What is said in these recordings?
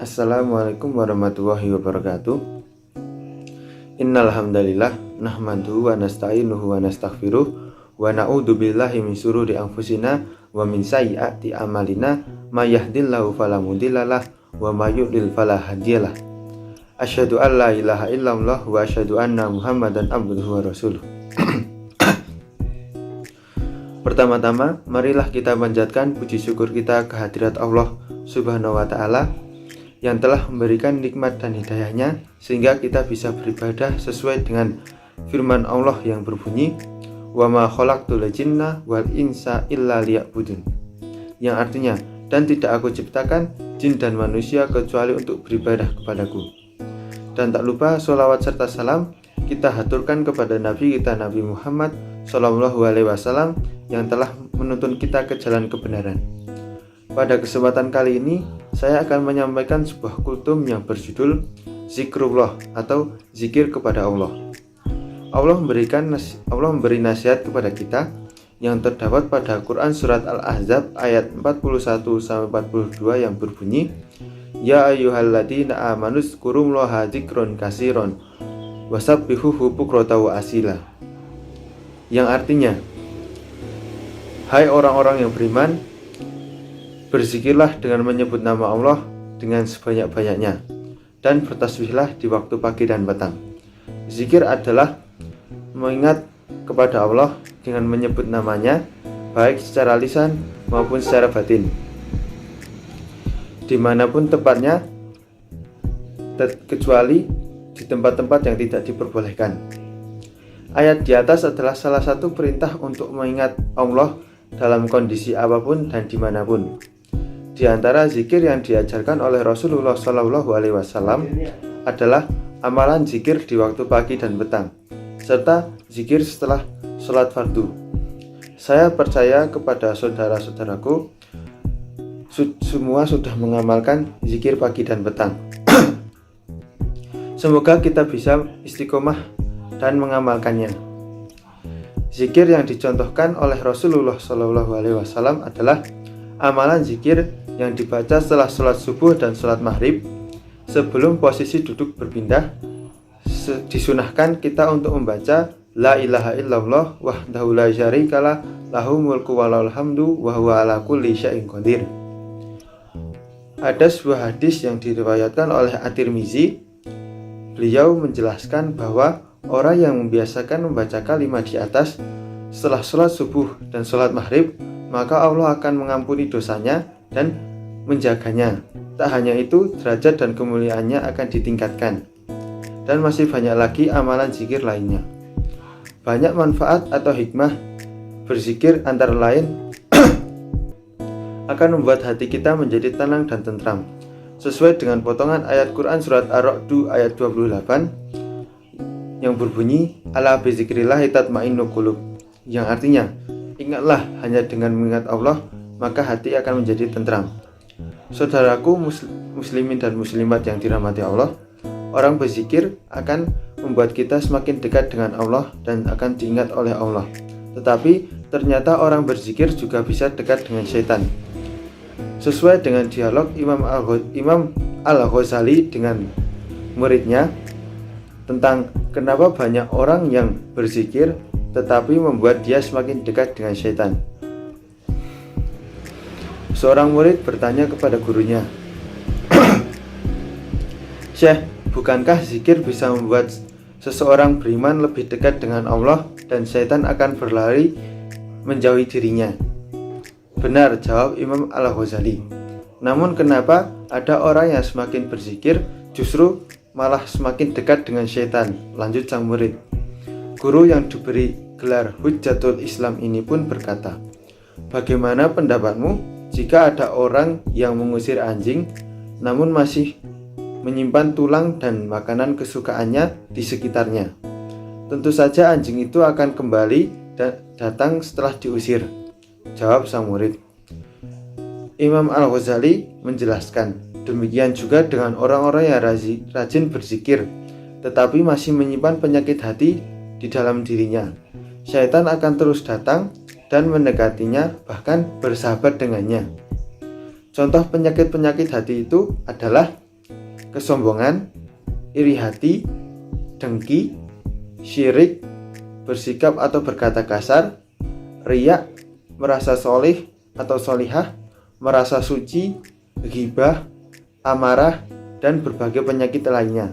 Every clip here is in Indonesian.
Assalamualaikum warahmatullahi wabarakatuh. Innal hamdalillah nahmaduhu wa nasta'inuhu wa nastaghfiruh wa na'udzu billahi min syururi anfusina wa min sayyiati a'malina may yahdihillahu fala mudhillalah wa may yudlil fala hadiyalah. Asyhadu an la ilaha illallah wa asyhadu anna Muhammadan abduhu wa rasuluh. Pertama-tama, marilah kita panjatkan puji syukur kita kehadirat Allah Subhanahu wa ta'ala yang telah memberikan nikmat dan hidayahnya sehingga kita bisa beribadah sesuai dengan firman Allah yang berbunyi wa ma khalaqtul jinna wal insa illa liya'budun, yang artinya, dan tidak aku ciptakan jin dan manusia kecuali untuk beribadah kepadaku. Dan tak lupa sholawat serta salam kita haturkan kepada Nabi kita Nabi Muhammad SAW yang telah menuntun kita ke jalan kebenaran. Pada kesempatan kali ini, saya akan menyampaikan sebuah kultum yang berjudul Zikrullah atau zikir kepada Allah. Allah memberi nasihat kepada kita yang terdapat pada Quran surat Al-Ahzab ayat 41-42 yang berbunyi, Ya ayyuhalladzina amanu dzkurullaha dzikron katsiron wasabbihuhu bukratan wa asila, yang artinya, hai orang-orang yang beriman, berzikirlah dengan menyebut nama Allah dengan sebanyak-banyaknya dan bertasbihlah di waktu pagi dan petang. Zikir adalah mengingat kepada Allah dengan menyebut namanya baik secara lisan maupun secara batin, dimanapun tempatnya, kecuali di tempat-tempat yang tidak diperbolehkan. Ayat di atas adalah salah satu perintah untuk mengingat Allah dalam kondisi apapun dan dimanapun. Di antara zikir yang diajarkan oleh Rasulullah SAW adalah amalan zikir di waktu pagi dan petang, serta zikir setelah sholat fardu. Saya percaya kepada saudara-saudaraku semua sudah mengamalkan zikir pagi dan petang. Semoga kita bisa istiqomah dan mengamalkannya. Zikir yang dicontohkan oleh Rasulullah SAW adalah amalan zikir yang dibaca setelah sholat subuh dan sholat maghrib. Sebelum posisi duduk berpindah, disunahkan kita untuk membaca La ilaha illallah wahdahu la syarikalah lahu mulku wa lahul hamdu wa huwa ala kulli syai'in qadir. Ada sebuah hadis yang diriwayatkan oleh At-Tirmizi. Beliau menjelaskan bahwa orang yang membiasakan membaca kalimat di atas setelah sholat subuh dan sholat maghrib, maka Allah akan mengampuni dosanya dan menjaganya. Tak hanya itu, derajat dan kemuliaannya akan ditingkatkan. Dan masih banyak lagi amalan zikir lainnya. Banyak manfaat atau hikmah berzikir, antara lain akan membuat hati kita menjadi tenang dan tentram, sesuai dengan potongan ayat Quran surat Ar-Ra'd ayat 28 yang berbunyi ala bizikrillahi tatma'innul qulub, yang artinya, ingatlah, hanya dengan mengingat Allah maka hati akan menjadi tentram. Saudaraku muslimin dan muslimat yang dirahmati Allah, orang berzikir akan membuat kita semakin dekat dengan Allah dan akan diingat oleh Allah. Tetapi ternyata orang berzikir juga bisa dekat dengan syaitan. Sesuai dengan dialog Imam Al-Ghazali dengan muridnya tentang kenapa banyak orang yang berzikir tetapi membuat dia semakin dekat dengan syaitan. Seorang murid bertanya kepada gurunya, Syekh, bukankah zikir bisa membuat seseorang beriman lebih dekat dengan Allah dan syaitan akan berlari menjauhi dirinya? Benar, jawab Imam Al-Ghazali. Namun kenapa ada orang yang semakin berzikir justru malah semakin dekat dengan syaitan? Lanjut sang murid. Guru yang diberi gelar Hujjatul Islam ini pun berkata, bagaimana pendapatmu jika ada orang yang mengusir anjing namun masih menyimpan tulang dan makanan kesukaannya di sekitarnya? Tentu saja anjing itu akan kembali dan datang setelah diusir, jawab sang murid. Imam Al-Ghazali menjelaskan, demikian juga dengan orang-orang yang rajin berzikir tetapi masih menyimpan penyakit hati di dalam dirinya. Syaitan akan terus datang dan mendekatinya, bahkan bersahabat dengannya. Contoh penyakit-penyakit hati itu adalah kesombongan, iri hati, dengki, syirik, bersikap atau berkata kasar, riya, merasa solih atau solihah, merasa suci, ghibah, amarah, dan berbagai penyakit lainnya.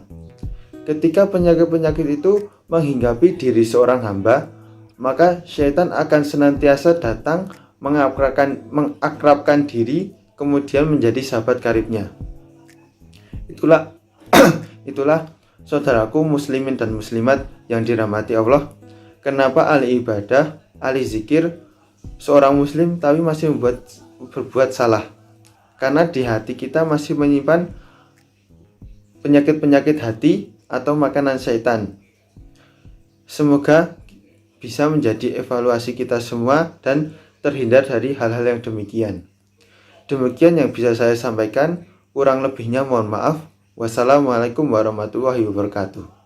Ketika penyakit-penyakit itu menghinggapi diri seorang hamba, maka syaitan akan senantiasa datang mengakrabkan diri, kemudian menjadi sahabat karibnya. Itulah saudaraku muslimin dan muslimat yang dirahmati Allah. Kenapa ahli ibadah, ahli zikir, seorang muslim tapi masih berbuat salah? Karena di hati kita masih menyimpan penyakit-penyakit hati atau makanan syaitan. Semoga bisa menjadi evaluasi kita semua dan terhindar dari hal-hal yang demikian. Demikian yang bisa saya sampaikan, kurang lebihnya mohon maaf. Wassalamualaikum warahmatullahi wabarakatuh.